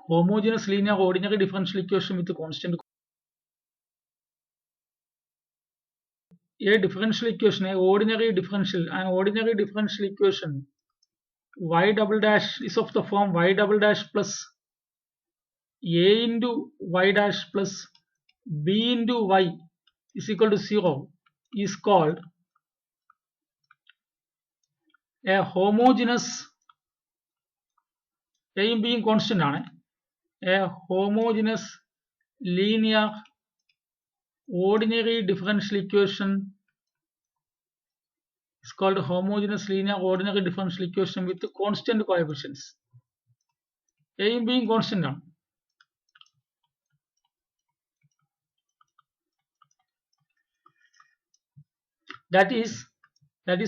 homogeneous linear ordinary differential equation with constant. A differential equation, an ordinary differential equation, y double dash is of the form y double dash plus a into y dash plus b into y is equal to 0 is called a homogeneous, a being constant, a homogeneous linear ordinary differential equation is called homogeneous linear ordinary differential equation with constant coefficients. A being constant. That is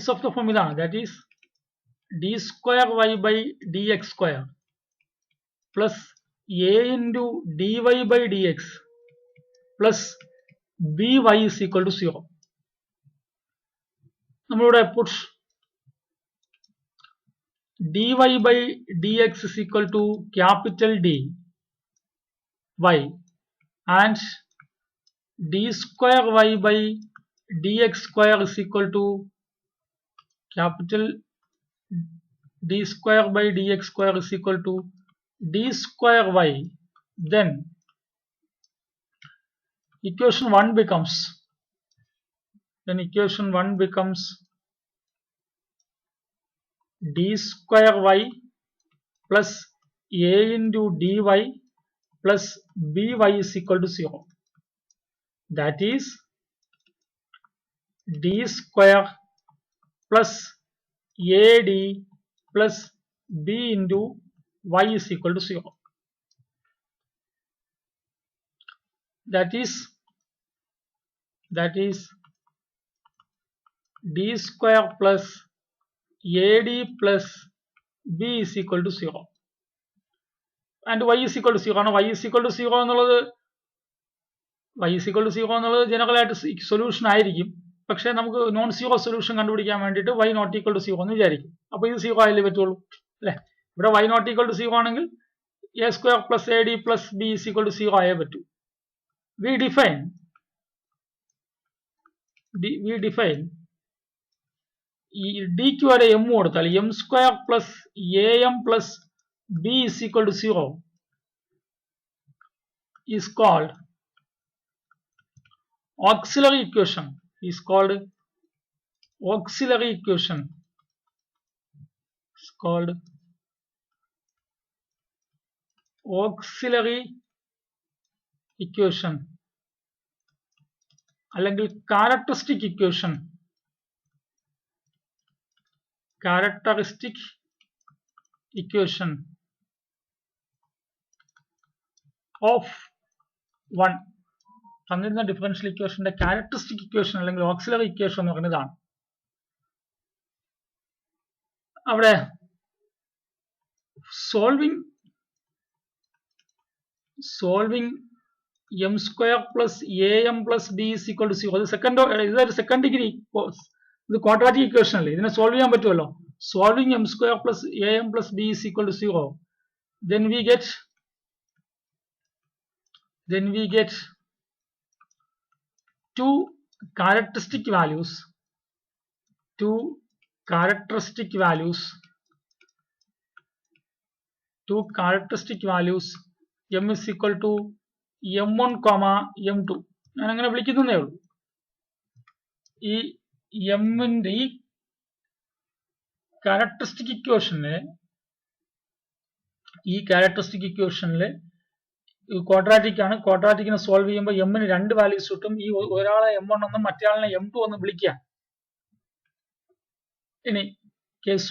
of the formula, that is d square y by dx square plus a into dy by dx plus by is equal to 0. നമ്മളിവിടെ put dy by dx is equal to capital D y and d square y by dx square is equal to capital d square by dx square is equal to d square y. Then equation 1 becomes d square y plus a into dy plus by is equal to 0. That is d square plus ad plus b into y is equal to 0. That is d square plus ad plus b is equal to 0 and y is equal to 0 ആണ്. y is equal to 0 എന്നുള്ളത് general ആയിട്ട് solution ആയിരിക്കും. പക്ഷേ നമുക്ക് non zero solution കണ്ടുപിടിക്കാൻ വേണ്ടിയിട്ട് y not equal to 0 എന്ന് വിചാരിക്കും. അപ്പോൾ ഇത് 0 ആയാലേ പറ്റുള്ളൂ അല്ലേ. ഇവിടെ y നോട്ട് ഈക്വൽ ടു 0 ആണെങ്കിൽ a square plus ad plus b is equal to 0 ആയേ പറ്റൂ. We define dq വരെ m കൊടുത്താൽ m square plus am plus b is equal to 0 is called auxiliary equation. അല്ലെങ്കിൽ characteristic equation of 1. തന്നിരുന്ന ഡിഫറൻഷ്യൽ ഇക്വേഷന്റെ characteristic equation അല്ലെങ്കിൽ auxiliary equation എന്ന് പറയുന്നതാണ്. അവിടെ solving m square plus am plus b is equal to 0. ഇത് second degree ഇത് quadratic equation അല്ലേ, ഇതിനെ സോൾവ് ചെയ്യാൻ പറ്റുമല്ലോ. Solving m square plus am plus b is equal to 0. Then we get two characteristic values m is equal to m1, m2. ഞാൻ അങ്ങനെ വിളിക്കുന്നേ ഉള്ളൂ. ഈ എമ്മിന്റെ ഈ ക്യാരക്ടറിസ്റ്റിക് ഇക്വേഷനിലെ ക്വാഡ്രാറ്റിക് ആണ്. ക്വാഡ്രാറ്റിക്കിനെ സോൾവ് ചെയ്യുമ്പോൾ എമ്മിന് രണ്ട് വാല്യൂസ് കിട്ടും. ഈ ഒരാളെ m1 എന്നും മറ്റേ m2 എന്നും വിളിക്കുക. ഇനി case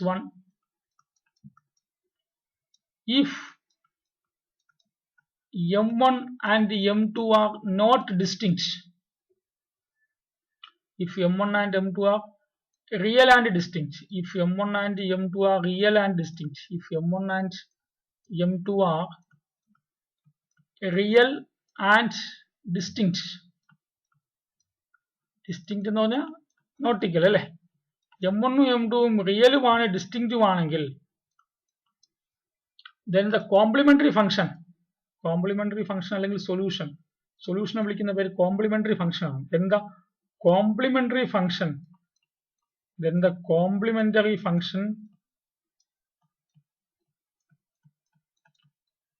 1 if m1 and m2 are not distinct, if m1 and m2 are real and distinct, if m1 and m2 are real and distinct, if m1 and m2 are real and distinct എന്ന് പറഞ്ഞാൽ nautical അല്ലേ. m1 ഉം m2 ഉം റിയലുമാണ് ഡിസ്റ്റിങ്ക്റ്റും ആണെങ്കിൽ then the complementary function അല്ലെങ്കിൽ സൊല്യൂഷനെ വിളിക്കുന്ന പേര് complementary function ആണ്. then the complementary function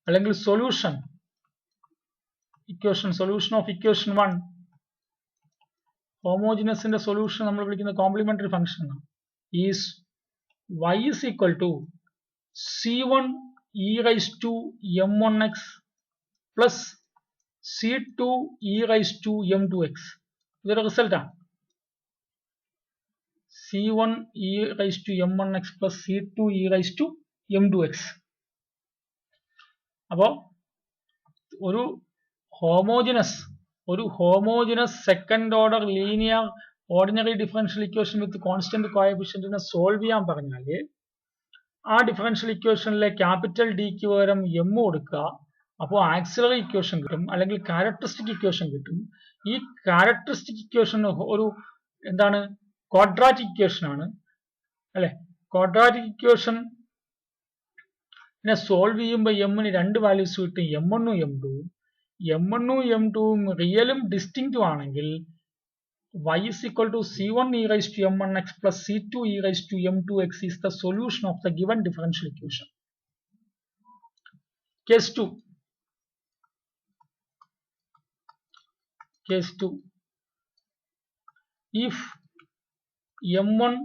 അല്ലെങ്കിൽ സൊല്യൂഷൻ ഓഫ് ഇക്വേഷൻ 1 ഹോമോജിനസിന്റെ സൊല്യൂഷൻ നമ്മൾ വിളിക്കുന്ന കോംപ്ലിമെന്ററി ഫംഗ്ഷൻ ആണ്. Is y is equal to c1 e raised to m1x plus c2 e raised to m2x. ഇതൊരു റിസൾട്ടാണ്. c1 e raised to m1x plus c2 e raised to m2x. അപ്പോൾ ഒരു homogeneous second order linear ordinary differential equation with constant കോഎഫിഷ്യന്റിനെ solve ചെയ്യാൻ പറഞ്ഞാൽ ആ differential ഇക്വേഷനിലെ capital ഡിക്ക് പകരം എം കൊടുക്കുക. അപ്പോൾ ആക്സിലറി ഇക്വേഷൻ കിട്ടും, അല്ലെങ്കിൽ ക്യാരക്ടറിസ്റ്റിക് ഇക്വേഷൻ കിട്ടും. ഈ ക്യാരക്ടറിസ്റ്റിക് ഇക്വേഷൻ ഒരു എന്താണ് ക്വാഡ്രാറ്റിക് ഇക്വേഷൻ ആണ് അല്ലെ. ക്വാഡ്രാറ്റിക് ഇക്വേഷൻ സോൾവ് ചെയ്യുമ്പോൾ എമ്മിന് രണ്ട് വാല്യൂസ് കിട്ടും, m1 ഉം m2. m1 ഉം m2 ഉം റിയലും ഡിസ്റ്റിങ്ക്റ്റും ആണെങ്കിൽ y is equal to c1 e raised to m1x plus c2 e raised to m2x is the solution of the given differential equation. Case 2. If m1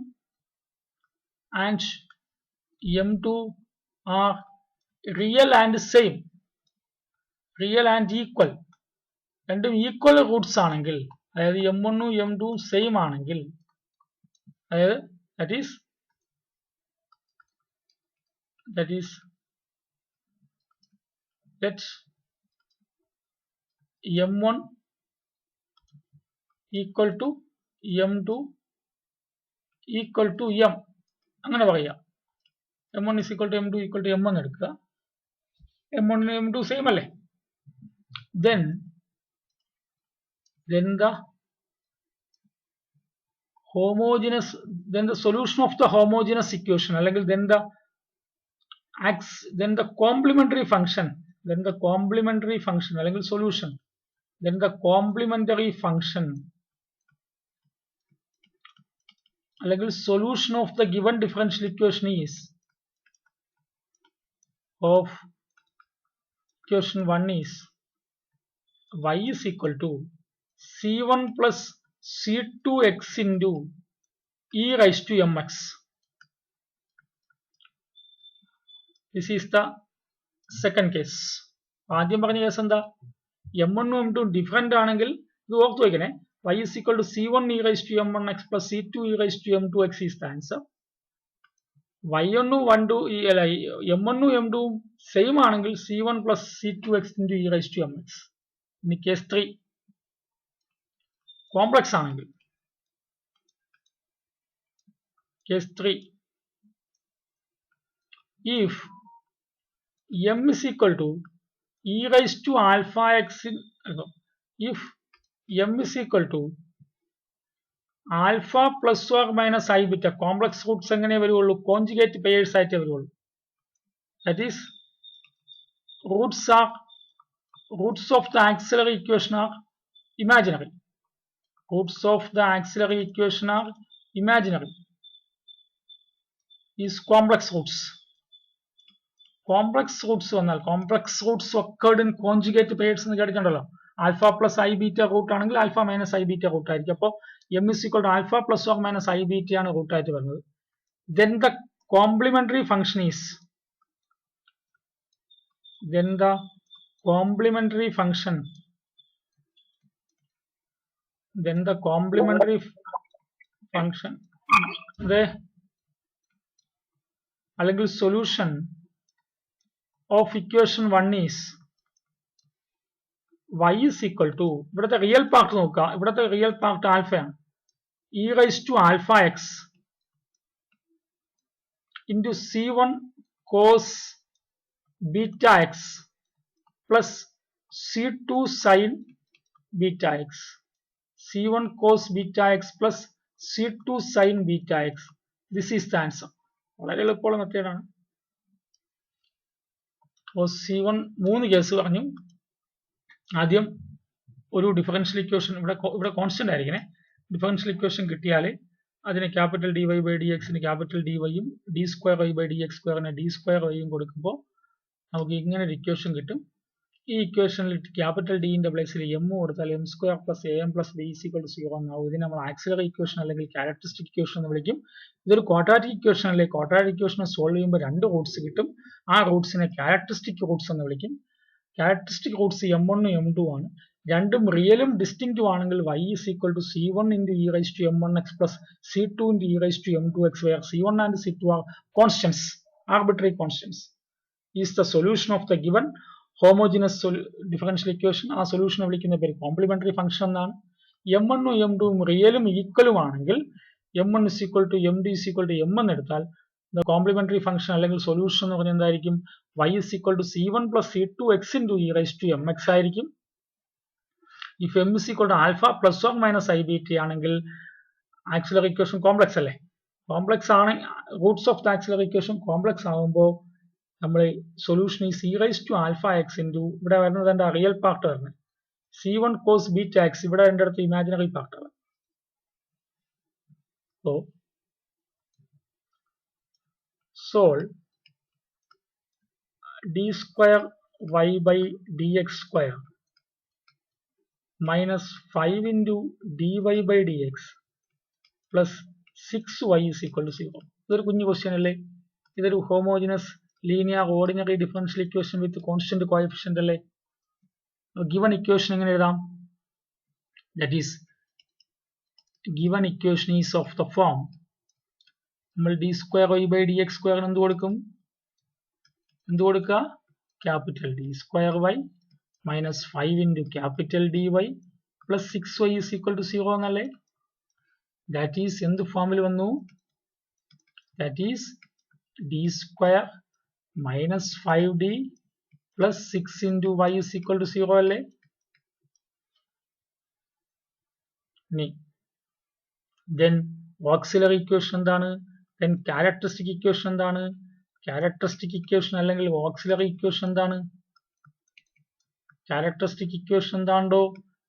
and m2 are real and equal, രണ്ടും equal Roots ആണെങ്കിൽ, അതായത് m1 ഉം m2 ഉം same ആണെങ്കിൽ, അതായത് that is let m1 equal to m2 equal to m, അങ്ങനെ പറയാം. m1 is equal to m2 equal to m എന്ന് എടുക്കുക. m1 m2 സെയിം അല്ലേ. then the solution of the homogeneous equation, അല്ലെങ്കിൽ then the complementary function അല്ലെങ്കിൽ solution, then the complementary function അല്ലെങ്കിൽ solution of the given differential equation is of equation 1 is y is equal to c1 plus c2x into e raised to mx. This is the second case. ആദ്യം പറഞ്ഞ case എന്താ, m1 ഉം m2 different ആണെങ്കിൽ ഇത് ഓർത്ത് വയ്ക്കണേ. y is equal to c1 e raised to m1x plus c2 e raised to m2x is the answer. m1 ഉം m2 ഉം same ആണെങ്കിൽ c1 plus c2x into e raised to mx. ഇനി case 3 complex ആണെങ്കിൽ, case 3 if m is equal to e raised to alpha x if m is equal to alpha plus or minus I beta, complex Roots എങ്ങനെ വരുള്ളൂ, conjugate pairs ആയിട്ട് വരുള്ളൂ. that is roots of the auxiliary equation are imaginary. Is complex roots. Complex roots വന്നാൽ, complex roots occurred in conjugate pairs എന്ന് കേട്ടിട്ടുണ്ടല്ലോ. Alpha plus I beta root ആണെങ്കിൽ alpha minus I beta root ആയിരിക്കും. അപ്പോൾ M is equal to alpha plus or minus I beta ആണ് root ആയിട്ട് വരുന്നത്. then the complementary function is അല്ലെങ്കിൽ solution of equation 1 is y is equal to, ഇവിടുത്തെ real part നോക്കുക, ഇവിടുത്തെ real part ആൽഫയാണ്, e raised to alpha x into c1 cos beta x plus c2 sin beta x. c1 cos beta x plus C2 sin beta x. This is the answer. വളരെ എളുപ്പമുള്ള മെത്തേഡാണ്. അപ്പോൾ C1 3 case പറഞ്ഞു. ആദ്യം ഒരു differential equation ഇവിടെ constant ആയിരിക്കണേ. Differential equation കിട്ടിയാൽ അതിന് ക്യാപിറ്റൽ dy ബൈ ഡി എക്സിന് ക്യാപിറ്റൽ dy യും D square Y by D X സ്ക്വയറിന് ഡി സ്ക്വയർ വൈയും കൊടുക്കുമ്പോൾ നമുക്ക് ഇങ്ങനെ ഒരു ഇക്വേഷൻ കിട്ടും. ഈ ഇക്വേഷനിൽ ക്യാപിറ്റൽ ഡിന്റെ പ്ലേസിൽ എം കൊടുത്താൽ M square plus A M plus B equal to 0 എന്നാവും. ഇതിനെ നമ്മൾ ആക്സിലറി ഇക്വേഷൻ അല്ലെങ്കിൽ ക്യാരക്ടറിസ്റ്റിക് ഇക്വേഷൻ എന്ന് വിളിക്കും. ഇതൊരു ക്വാഡ്രാറ്റിക് ഇക്വേഷൻ അല്ലെ. ക്വാഡ്രാറ്റിക് ഇക്വേഷൻ സോൾവ് ചെയ്യുമ്പോൾ 2 റൂട്ട്സ് കിട്ടും. ആ റൂട്ട്സിനെ ക്യാരക്ടറിസ്റ്റിക് റൂട്ട്സ് എന്ന് വിളിക്കും. ക്യാരക്ടറിസ്റ്റിക് റൂട്ട്സ് m1 m2 ആണ്. രണ്ടും റിയലും ഡിസ്റ്റിങ്ക്റ്റും ആണെങ്കിൽ y is equal to c1 into e raised to m1x plus c2 into e raised to m2x, where c1 and c2 are constants, arbitrary constants, is the solution of the given homogeneous differential equation. ആ സൊല്യൂഷനെ വിളിക്കുന്ന പേര് complementary function എന്നാണ്. m1 ഉം m2 ഉം റിയലും ഈക്വലും ആണെങ്കിൽ m1 is equal to md is equal to m എന്ന് എടുത്താൽ the complementary function അല്ലെങ്കിൽ സൊല്യൂഷൻ എന്ന് പറഞ്ഞാൽ എന്തായിരിക്കും? y is equal to c1 plus c2x into e raised to mx ആയിരിക്കും. If m is equal to alpha plus or minus I beta ആണെങ്കിൽ auxiliary equation complex അല്ലേ. Complex ആണ്. Roots of the auxiliary equation complex ആകുമ്പോൾ നമ്മൾ solution E C raise to alpha X into ഇവിടെ വരുന്നത് എൻ്റെ real part വരുന്നത് c1 cos beta x, ഇവിടെ എൻ്റെ അടുത്ത് ഇമാജിനറി പാർട്ടാണ്. So solve d square y by dx square minus 5 into dy by dx plus 6y is equal to 0. ഇതൊരു കുഞ്ഞു ക്വസ്റ്റ്യൻ അല്ലേ. ഇതൊരു homogeneous linear ordinary differential equation with constant coefficient അല്ലേ. Given equation എങ്ങനെ എഴുതാം? That is given equation is of the form, നമ്മൾ D square Y by D X സ്ക്വയറിന് എന്ത് കൊടുക്കുക? Capital D square Y minus 5 into capital D Y plus 6y is equal to 0 എന്നല്ലേ. That is എന്ത് ഫോമിൽ വന്നു? That is D square minus 5d plus 6 into Y is equal to 0 അല്ലേ. Then auxiliary equation എന്താണ്? then characteristic equation എന്താണ്? characteristic equation അല്ലെങ്കിൽ auxiliary equation എന്താണ്? characteristic equation എന്താണ്ടോ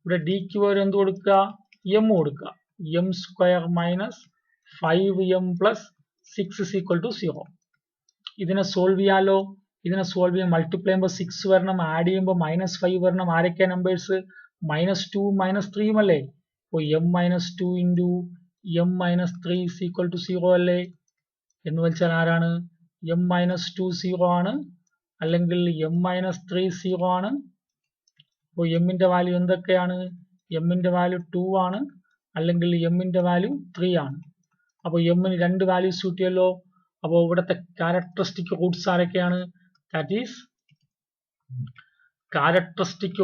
ഇവിടെ d ക്ക് പകരം എന്ത് കൊടുക്കുക? m കൊടുക്കുക. m square minus 5m plus 6 is equal to 0. ഇതിനെ സോൾവ് ചെയ്യാലോ. ഇതിനെ സോൾവ് ചെയ്യാൻ മൾട്ടിപ്ലൈ ചെയ്യുമ്പോൾ 6 വരണം, ആഡ് ചെയ്യുമ്പോൾ -5 വരണം. ആരൊക്കെ നമ്പേഴ്സ്? -2 -3 അല്ലേ. അപ്പോൾ m -2 into m -3 is equal to 0 അല്ലേ. എന്ന് വെച്ചാൽ ആരാണ്? m -2 0 ആണ്, അല്ലെങ്കിൽ m -3 0 ആണ്. അപ്പോൾ എമ്മിന്റെ വാല്യൂ എന്തൊക്കെയാണ്? എമ്മിന്റെ വാല്യൂ 2 ആണ്, അല്ലെങ്കിൽ എമ്മിന്റെ വാല്യൂ 3 ആണ്. അപ്പോൾ എമ്മിന് 2 വാല്യൂസ് കിട്ടിയല്ലോ. അപ്പോൾ ഇവിടുത്തെ ക്യാരക്ടറിസ്റ്റിക് റൂട്ട്സ് ആരൊക്കെയാണ്? ദാറ്റ് ഈസ് ക്യാരക്ടറിസ്റ്റിക്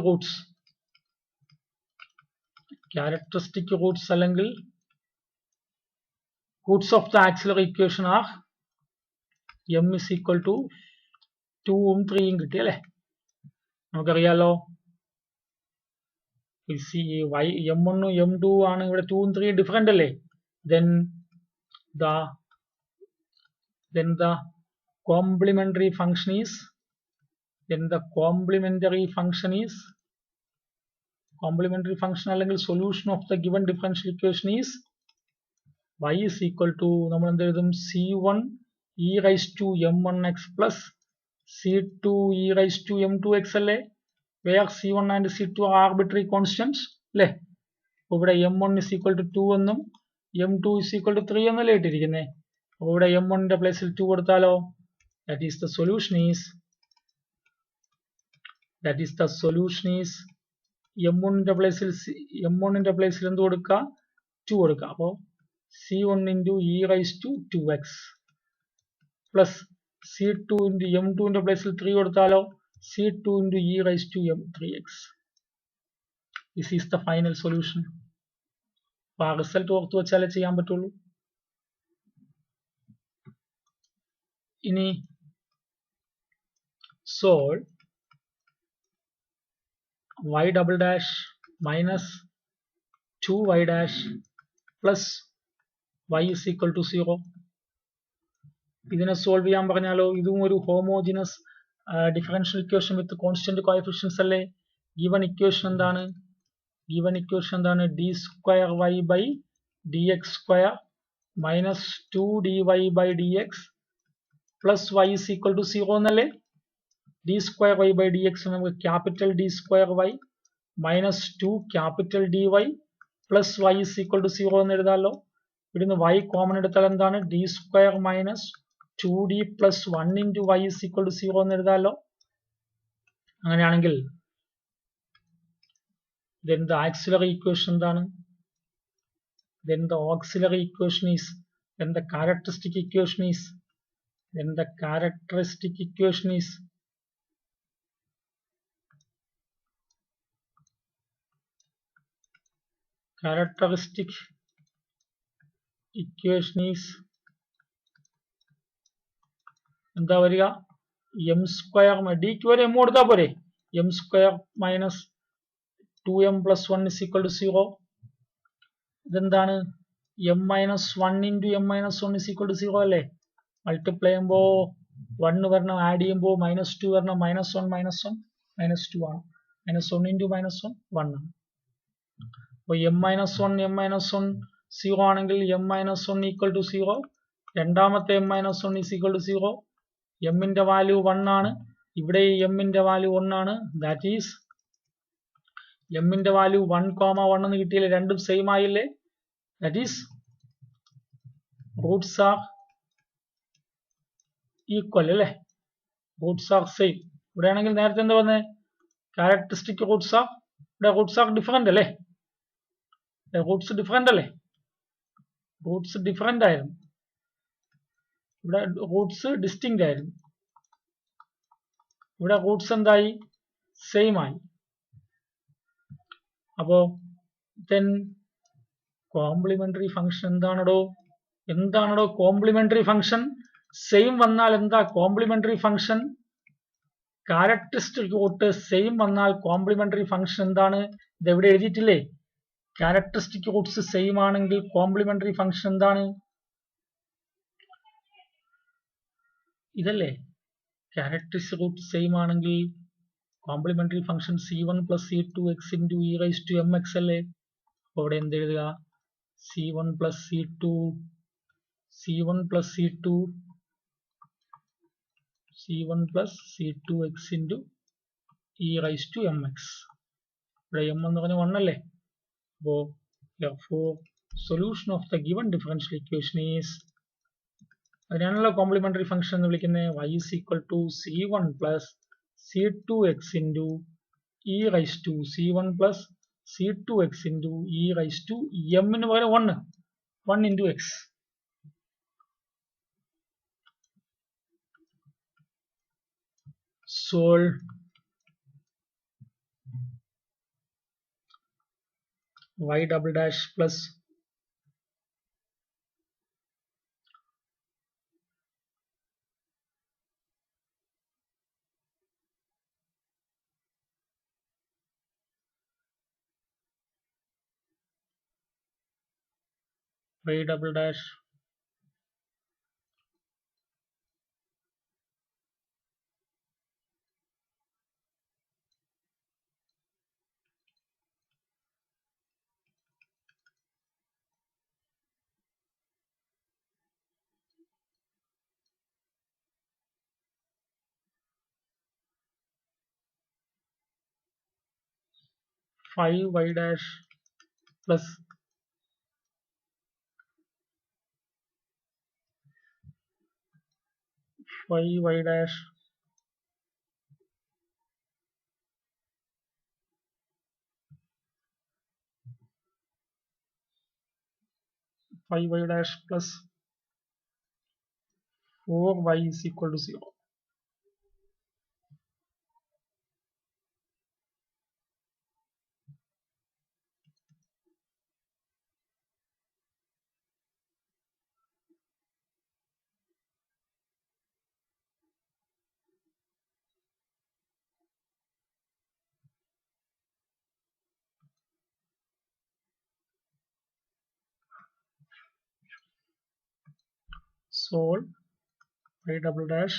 റൂട്ട്സ് അല്ലെങ്കിൽ roots of the auxiliary equation are m is equal to 2 ഉം 3 ഉം കിട്ടി അല്ലേ. നമുക്കറിയാലോ m1 m2 ആണ്, ഇവിടെ 2 ഉം 3 ഡിഫറെന്റ് അല്ലേ. then the complementary function is അല്ലെങ്കിൽ solution of the given differential equation is y is equal to നമ്മൾ എന്ത് എഴുതും? c1 e raised to m1x plus c2 e raised to m2x അല്ലേ. where c1 and c2 are arbitrary constants അല്ലേ. അപ്പോൾ ഇവിടെ m1 is equal to 2 എന്നും m2 is equal to 3 എന്നല്ലേ ഇട്ടിരിക്കുന്നത്. അപ്പോൾ ഇവിടെ m1 ന്റെ പ്ലേസിൽ 2 കൊടുത്താലോ. that is the solution is m1 ന്റെ പ്ലേസിൽ എന്ത് കൊടുക്കുക? 2 കൊടുക്കുക. അപ്പോൾ c1 into e raised to 2x plus c2 into m2 ന്റെ പ്ലേസിൽ 3 കൊടുത്താലോ. c2 into e raised to m3x. this is the final solution. അപ്പോൾ ആ റിസൾട്ട് ഓർത്തു വെച്ചാലേ ചെയ്യാൻ പറ്റുള്ളൂ. ഇനി solve y double dash minus 2y dash plus y is equal to 0. ഇതിനെ സോൾവ് ചെയ്യാൻ പറഞ്ഞാലോ, ഇതും ഒരു homogeneous differential equation with constant coefficients അല്ലേ. ഗിവൺ ഇക്വേഷൻ എന്താണ്? D square Y by D X square minus 2dy by D X plus Y is equal to 0 എന്നല്ലേ. D square Y by D X നമുക്ക് capital D square Y minus 2 capital D Y plus Y is equal to 0 എന്ന് എഴുതാമല്ലോ. ഇവിടുന്ന് y common എടുത്താൽ എന്താണ്? D square minus 2d plus 1 into Y is equal to 0 എന്ന് എഴുതാമല്ലോ. അങ്ങനെയാണെങ്കിൽ then the auxiliary equation എന്താണ്? then the auxiliary equation is then the characteristic equation is characteristic equation is എന്താ വരിക? എം സ്ക്വയർ ഡിക്ക് ഒരു M കൊടുത്താൽ പോരെ. M square minus 2m plus 1 is equal to 0. ഇതെന്താണ്? M minus 1 into M minus 1 is equal to 0 അല്ലേ. Multiply ചെയ്യുമ്പോൾ 1 വരണം, ആഡ് ചെയ്യുമ്പോൾ മൈനസ് 2 വരണം. മൈനസ് 1 മൈനസ് 1 മൈനസ് 2 ആണ്. മൈനസ് 1 ഇൻറ്റു മൈനസ് 1 1 ആണ്. അപ്പോൾ എം മൈനസ് 1 0 ആണെങ്കിൽ എം മൈനസ് 1 ഈക്വൽ ടു 0. രണ്ടാമത്തെ M minus 1 is equal to 0. എമ്മിന്റെ വാല്യൂ 1 ആണ്. ഇവിടെ എമ്മിന്റെ വാല്യൂ 1 ആണ്. ദാറ്റ് ഈസ് എമ്മിന്റെ വാല്യൂ 1,1 എന്ന് കിട്ടിയില്ലേ. രണ്ടും സെയിം ആയില്ലേ. That is roots are equal അല്ലേ. Roots are same. ഇവിടെ ആണെങ്കിൽ നേരത്തെ എന്താ പറഞ്ഞത്? Characteristic roots are. ഇവിടെ റൂട്ട്സ് ആർ ഡിഫറെന്റ് അല്ലേ. റൂട്ട്സ് ഡിഫറെന്റ് അല്ലേ. റൂട്ട്സ് ഡിഫറെന്റ് ആയിരുന്നു. ഇവിടെ റൂട്ട്സ് ഡിസ്റ്റിങ്ക്റ്റ് ആയിരുന്നു. ഇവിടെ റൂട്ട്സ് എന്തായി? സെയിം ആയി. അപ്പോ then കോംപ്ലിമെന്ററി ഫംഗ്ഷൻ എന്താണോ കോംപ്ലിമെന്ററി ഫംഗ്ഷൻ? സെയിം വന്നാൽ എന്താ complementary function? Characteristic root same വന്നാൽ കോംപ്ലിമെന്ററി ഫംഗ്ഷൻ എന്താണ്? ഇതെവിടെ എഴുതിയിട്ടില്ലേ. ക്യാരക്ടറിസ്റ്റിക് റൂട്ട്സ് സെയിം ആണെങ്കിൽ കോംപ്ലിമെന്ററി ഫംഗ്ഷൻ എന്താണ്? ഇതല്ലേ. ക്യാരക്ടറിസ്റ്റിക് റൂട്ട് സെയിം ആണെങ്കിൽ complementary function c1 plus c2 X into E raise to M X അല്ലേ. അപ്പോൾ ഇവിടെ എന്ത് എഴുതുക? c1 plus c2 X into E raise to M X. ഇവിടെ എം എന്ന് പറഞ്ഞ 1 അല്ലേ. അപ്പോൾ therefore solution of the given differential equation is, അതിനാണല്ലോ കോംപ്ലിമെന്ററി ഫംഗ്ഷൻ എന്ന് വിളിക്കുന്നത്. y is equal to c1 plus c2x into e raised to c1 plus c2x into e raised to m എന്ന് പകരം 1 into x. Solve y double dash plus y double dash y dash plus y dash plus 4y is equal to 0. solve y double dash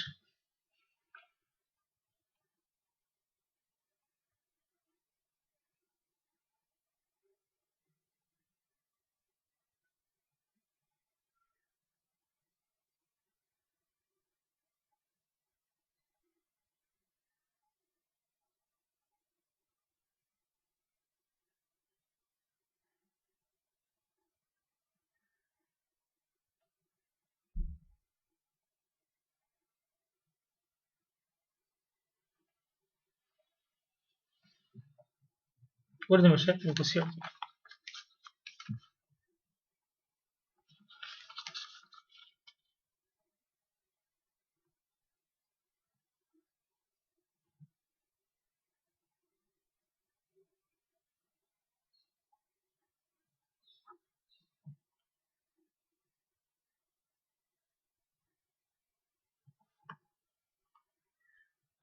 ഒരു നിമിഷം focus ചെയ്യാം.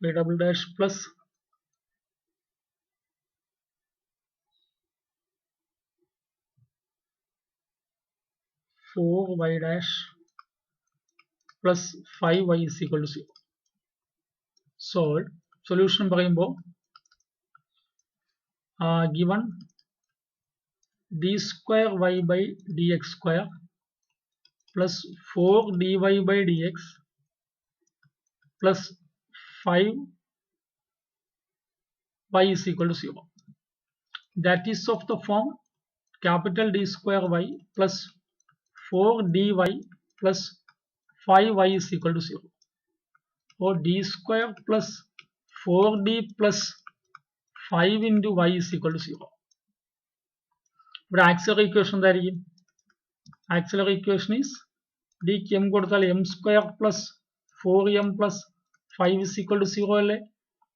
y double dash plus 4y dash plus 5y is equal to 0. Solve. Solution പറയുമ്പോൾ given d square y by dx square plus 4 dy by dx plus 5y is equal to 0. That is of the form capital D square y plus 4 dy plus 5y is equal to 0. Or d square plus 4d plus 5 into y is equal to 0. But auxiliary equation എന്തായിരിക്കും? Auxiliary equation is d m കൊടുത്താൽ m square plus 4m plus 5 is equal to 0 അല്ലേ?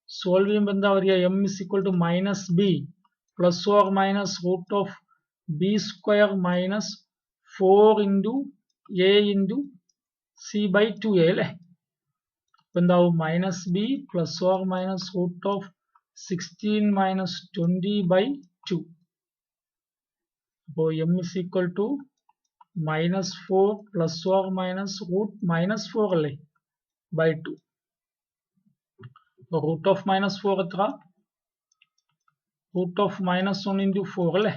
Solve ചെയ്യുമ്പോൾ എന്താ പറയുക? m is equal to minus b plus or minus root of b square minus 4 into a into c by 2a അല്ലേ? അപ്പോൾ എന്താവും? Minus B plus or minus root of 16 minus 20 by 2. അപ്പോൾ m is equal to minus 4 plus or minus root minus 4 അല്ലേ by 2. അപ്പോൾ root of minus 4 എത്ര? root of minus 1 into 4 അല്ലേ?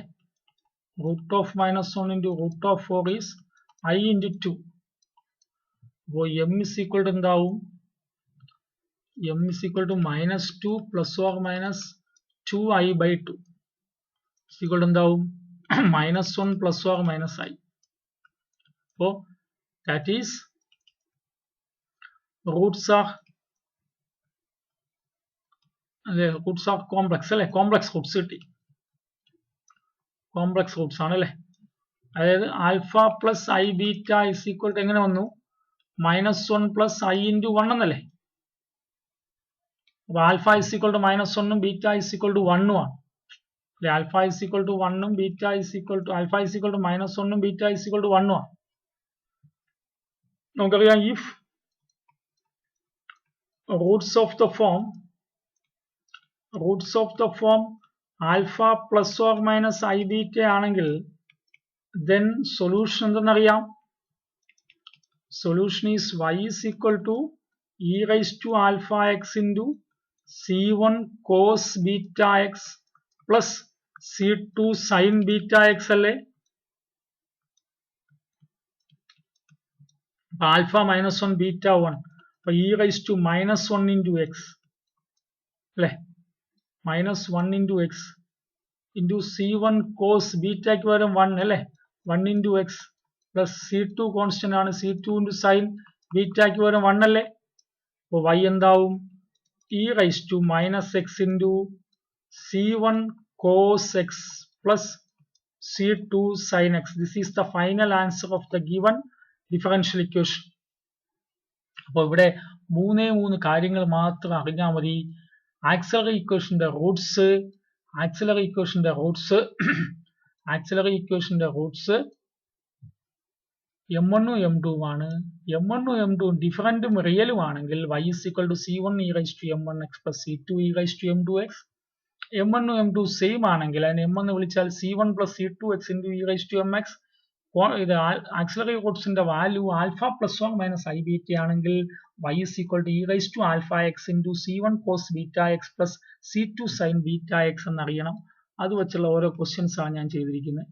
root of minus 1 into root of 4 is I into 2. അപ്പോൾ m is equal to എന്താവും? m is equal to minus 2 plus or minus 2i by 2 is equal to എന്താവും? minus 1 plus or minus I. So that is roots are complex അല്ലേ? complex roots കിട്ടി. complex roots ആണല്ലേ? അതായത് alpha plus I beta is equal to എങ്ങനെ വന്നു? Minus 1 plus I into 1 എന്നല്ലേ? അപ്പോൾ alpha is equal to minus 1 ഉം beta is equal to 1 ഉം ആണ്. ആൽഫ ഇസ് ഈക്വൽ ടു 1 ഉം beta is equal to alpha is equal to minus 1 ഉം beta is equal to 1 ഉം ആണ്. നമുക്കറിയാം if Roots of the form alpha plus or minus I beta ആണെങ്കിൽ then solution എന്തെന്നറിയാം? solution is y is equal to e raised to alpha x into c1 cos beta x plus c2 sin beta x അല്ലേ? alpha minus 1 beta 1 അപ്പോൾ e raised to minus 1 into x അല്ലേ? minus 1 into x into c1 cos beta ക്ക് പകരം 1 അല്ലേ? 1 into x plus c2 constant ആണ്, c2 into sin beta ക്ക് പകരം 1 അല്ലേ? അപ്പോൾ y എന്താവും? e raised to minus x into c1 cos x plus c2 sin x. This is the final answer of the given differential equation. അപ്പോൾ ഇവിടെ മൂന്ന് കാര്യങ്ങൾ മാത്രം അറിഞ്ഞാൽ മതി. ആക്സിലറി ഇക്വേഷന്റെ റൂട്ട്സ് m1 ഉം m2 ആണ്. m1 ഉം m2 ഡിഫറൻറ്റും റിയലും ആണെങ്കിൽ y is equal to c1 e raised to m1x plus c2 e raised to m2x. m1 ഉം m2 സെയിം ആണെങ്കിൽ അതിനെ m എന്ന് വിളിച്ചാൽ c1 plus c2x into e raised to mx. ഇത് ആക്സിലറി കോൺസ്റ്റന്റിന്റെ value alpha plus or minus I beta ആണെങ്കിൽ y is equal to e raised to alpha x into c1 cos beta x plus c2 sin beta x എന്നറിയണം. അത് വെച്ചുള്ള ഓരോ questions ആണ് ഞാൻ ചെയ്തിരിക്കുന്നത്.